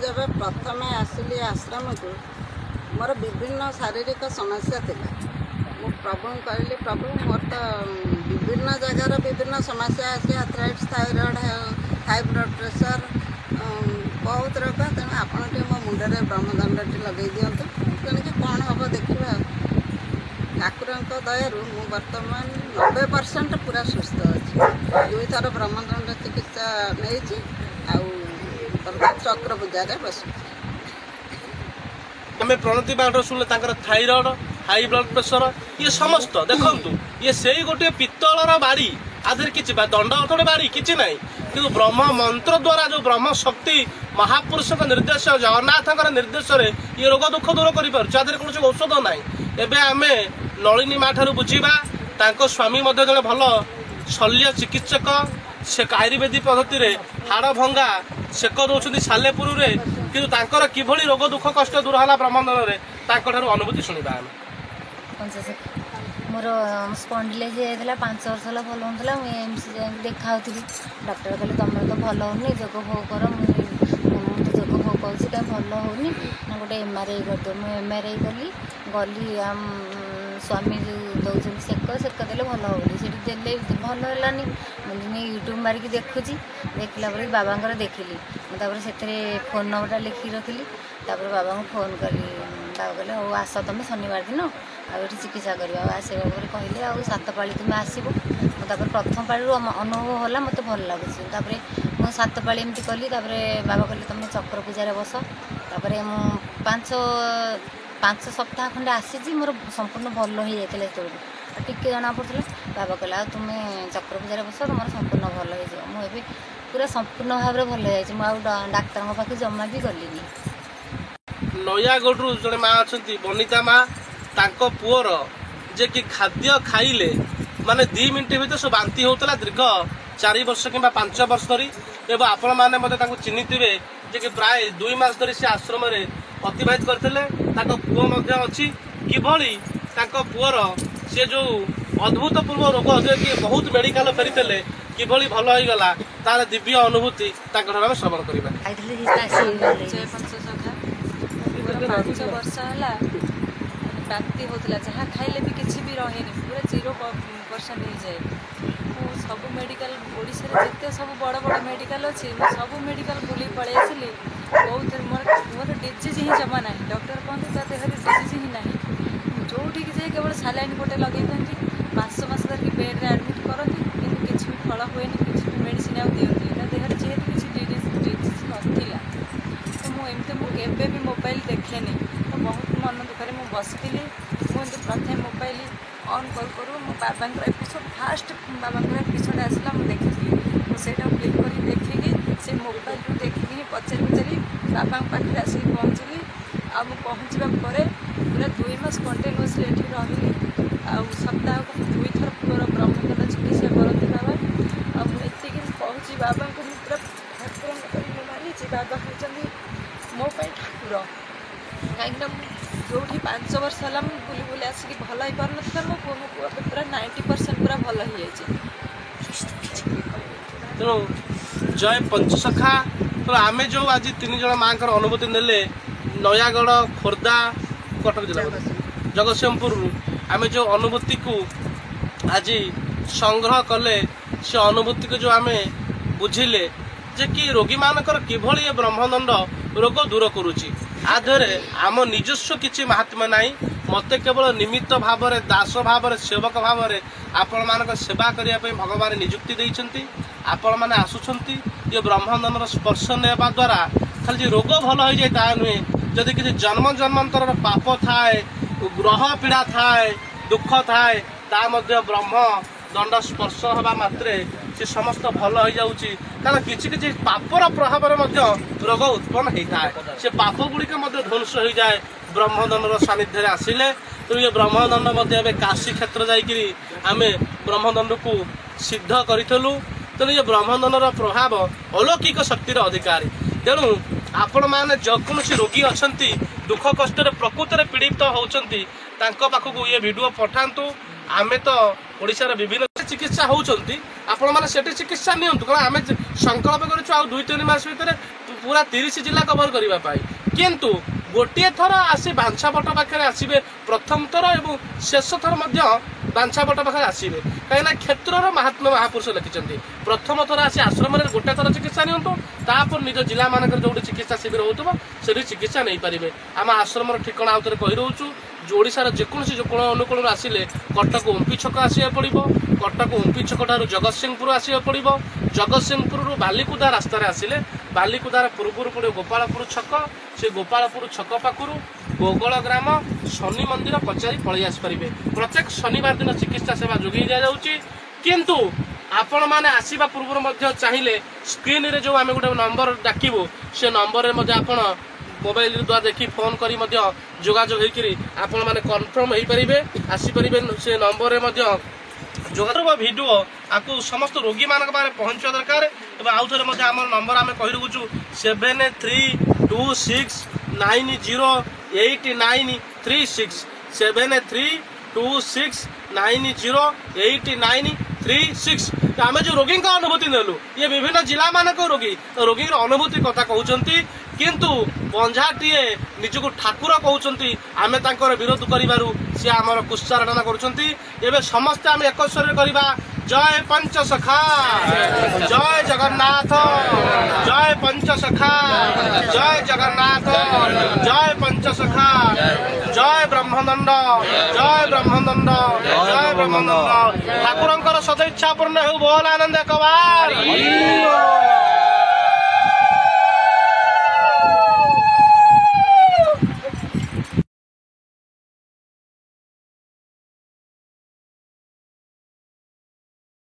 जब प्रथम आसली आश्रम को मोर विभिन्न शारीरिक समस्या थिला मु प्रभु कहली प्रभु मोर तो विभिन्न जगार विभिन्न समस्या आसी arthritis thyroid high blood pressure बहुत रोग तेणु आपड़ मो मुंडे ब्रह्मदंड लगे दिंतु तेणुक कौन हम देखा ठाकुर दयारू मु बर्तमान 90% पूरा सुस्थ अच्छी 2 थर ब्रह्मदंड चिकित्सा नहीं चक्र पूजा बस आम प्रणति बाटर शुणिले थाइरॉइड हाई ब्लड प्रेशर ये समस्त देखु ये से गोटे पितलर बाड़ी आधे कि दंड अर्थे बाड़ी कि ना कि ब्रह्म मंत्र द्वारा जो ब्रह्म शक्ति महापुरुष निर्देश जगन्नाथ निर्देश ये रोग दुख दूर कर कौन औषध ना एवं आम नलिनी माँ ठार बुझा स्वामी जड़े भल शल्य चिकित्सक से आयुर्वेदिक पद्धति हाड़ भंगा सेक दौरान सालेपुर कि किभली रोग दुख कष्ट दूर है ब्रह्मदंड अनुभूति शुणा मोर स्पंडिलाइज होता 5 वर्ष है भल होता मुझे एम्स देखा डॉक्टर कहले तुम तो भल होनी जोग भोग कर मुझे जोग भोग कर कहीं भल होनी ना गोटे एमआरआई करदे मुझे एमआरआई कली गली स्वामी जो दौरान सेक देले भल होनी से देले भल है मुझे यूट्यूब मारिक देखुची देखला बाबा देखिली मुझे से फोन नंबरटा लिखिक रखिली बाबा को फोन कली बाबा कहले हो आस तुम शनिवार दिन आए चिकित्सा करवा आसवा कहले आ 7 पाली तुम आसो प्रथम पाली अनुभव होला मत भल लगुच मुझे 7 पाली एमती कली बाबा कहले तुम चक्र पूजार बस मुझे 5 सप्ताह खंडे आसी मोर संपूर्ण भल हो जाता से टिके जना पड़ता बाबा कहला तुम्हें चक्र पूजार बस तुम संपूर्ण भल हो मुझे पूरा संपूर्ण भाव में भल हो जाए डाक्तर पाखे जमा भी गलिनी नयागढ़ जड़े माँ अच्छा बनिता माँ पुअर जे कि खाद्य खाइले माने 2 मिनट भीतर सब बांति होता दीर्घ 4 वर्ष कि 5 वर्ष धरी एवं आपण मैंने चिन्ही थे जे कि प्राय 2 मास धरी से आश्रम अतिबाहित करते पुओ अच्छी किभली पुअर सी जो अद्भुतपूर्व रोग जे कि बहुत मेडिकल फेरी किभली भल हो गला तार दिव्य अनुभूति श्रवण करवा 5 वर्ष है बांति होता जहाँ खाइले भी किसी भी रहे पूरा 0% हो जाए सब मेडिकल ओडिशा जिते सब बड़ बड़ मेडिकल अच्छी सब मेडिकल बुली पलि आसली बहुत मोर डिजीज ही जमा ना डॉक्टर कहते ता देह डिजीज ही ना जो जाए केवल सालाइन गोटे लगे मास धरिक बेड में एडमिट करती कि किसी भी फल हुए किसी भी मेडिसिन आउ दिखती ता देह जेहेतु किसी डिजीज नाला तो मुझे भी मोबाइल देखेनि तो बहुत मन दुखरे मुझे बसी मुझे प्रथम मोबाइल ऑन करूँ मो बाबा एपिसोड फास्ट बाबा एपिसोड आसला मुझे देखी मुझे क्लिक कर देखिकी से मोबाइल देखिकी पचारि पचारि बाबा पाखे आसिक पहुँचली आ पहुँचवा पूरा 2 मास कंटिन्यूअसली ये रही सप्ताह को 2 थर पूरा ब्रह्मदंड चिकित्सा करती बाबा आती पहुँची बाबा को पूरा ठाकुर मानी बाबा होती मो ठाकुर कहीं जो 5 वर्ष है बुली बुली आसिक भल हो पार ना मो पुओ पूरा 90% पूरा भल हो जाए तेणु जय पंचसखा तो आम जो आज 3 जन माँ अनुभूति नेले नयागढ़ खोर्धा कटक जिला जगतसिंहपुर आम जो अनुभूति को आज संग्रह कले से अनुभूति को जो आम बुझिले जे कि रोगी मानकर किभली ये ब्रह्मदंड रोग दूर करुच्ची आधे आम निजस्व किसी महात्मा नाई मत केवल निमित्त भाव में दास भाव में सेवक भाव में आपण मान सेवा करने भगवान निजुक्ति देइछंती आपण मैंने आसुंच ये ब्रह्मदंड स्पर्श नेबा द्वारा खाली रोग भल हो जाए ता नुहे जदि किसी जन्म जन्मांतर पाप थाए ग्रह पीड़ा थाए दुख थाए ता मध्य ब्रह्म दंड स्पर्श हवा मात्रे से समस्त भल हो जाउची कारण किछि किछि पापर प्रभाव में रोग उत्पन्न होता है से पाप गुड़िक ध्वंस हो जाए ब्रह्मदंड सानिध्य आसिले तो ये ब्रह्मदंड काशी क्षेत्र जाकि आम ब्रह्मदंड को सिद्ध करूँ तेणु ये ब्रह्मदंड प्रभाव अलौकिक शक्तिर अधिकारी तेणु आपण मैंने जेकोसी रोगी अच्छा दुख कष्ट प्रकृत पीड़ित होती पाखक ये वीडियो पठातु आमे तो ओडिशार विभिन्न चिकित्सा होउचंती आपण माने सेठी चिकित्सा नियंतु कारण आमे संकल्प करूछु आ 2-3 मास भीतर पूरा 30 जिला कवर करबा पाई किंतु गोटे थर आसी बांछापट पाखे आसबे प्रथम थर और शेष थर बांछापट पाखे आसबे कहीं क्षेत्र महात्मा महापुरुष लिखिं प्रथम थर आसी आश्रम में गोटे थर चिकित्सा नियंतु तापर निज जिला मानक जो चिकित्सा शिविर होता से चिकित्सा नहीं पारे आम आश्रम ठिकाना आउे कही रोचु ओडार जेकोसी जो कोण अनुकूल आसिले कटक ओम्पी छक आसवा पड़ो कटक ओम्पी छक ठार जगतसिंहपुर आसवा पड़ो जगतसिंहपुर बालिकुदा रास्तार आसिले बालिकुदार पूर्व पड़ो गोपालपुर छक से गोपालपुर छक पाखु गोगल ग्राम शनि मंदिर पचारि पलि आसपारे प्रत्येक शनिवार दिन चिकित्सा सेवा जोगे दि किंतु आपण मैंने आसवा पूर्व चाहिए स्क्रीन रे जो आम गोटे नंबर डाकबू से नंबर में आपण मोबाइल द्वारा देखी फोन करी जोगाजोग होकरी आपण मैंने कन्फर्म हो पारे आसीपारे से नंबर में जोगाजोग भिडियो आपको समस्त रोगी मान पहुंचा दरकार आउ थे आम नंबर आम कही रखुचु 7326908936 7326908936 आम जो रोगी अनुभूति नेलु ये विभिन्न जिला मानक रोगी रोगी अनुभूति कथा कहते किंतु बंझाटीए निजको ठाकुर कहते आम विरोध करू सी आमर कुचारणा कर समस्ते आम एक स्वर करवा जय पंचसखा जय जगन्नाथ जय पंचसखा जय जगन्नाथ जय पंचसखा जय ब्रह्मदंड जय ब्रह्मदंड जय ब्रह्मदंड ठाकुर सदैच्छा पूर्ण हो बोल आनंद कबार।